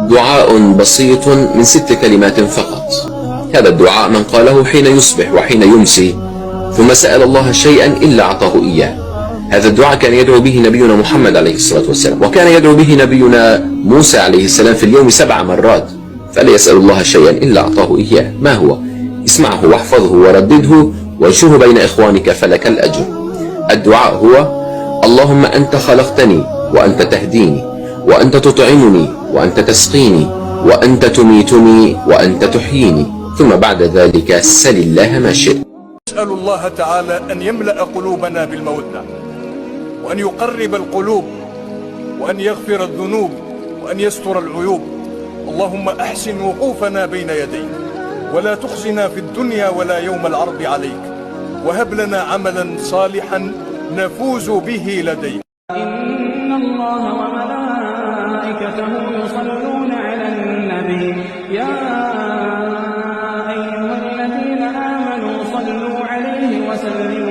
دعاء بسيط من 6 كلمات فقط. هذا الدعاء من قاله حين يصبح وحين يمسي ثم سأل الله شيئا إلا أعطاه إياه. هذا الدعاء كان يدعو به نبينا محمد عليه الصلاة والسلام، وكان يدعو به نبينا موسى عليه السلام في اليوم 7 مرات. فلا يسأل الله شيئا إلا أعطاه إياه. ما هو؟ اسمعه واحفظه وردده وانشره بين إخوانك فلك الأجر. الدعاء هو: اللهم أنت خلقتني وأنت تهديني وأنت تطعمني وأنت تسقيني وأنت تميتني وأنت تحييني. ثم بعد ذلك سل الله ما شئت. نسأل الله تعالى أن يملأ قلوبنا بالمودة، وأن يقرب القلوب، وأن يغفر الذنوب، وأن يستر العيوب. اللهم أحسن وقوفنا بين يديك، ولا تخزنا في الدنيا ولا يوم العرض عليك، وهب لنا عملا صالحا نفوز به لديك. إن الله وملائكته يصلون على النبي يا أيها الذين آمنوا صلوا عليه وسلموا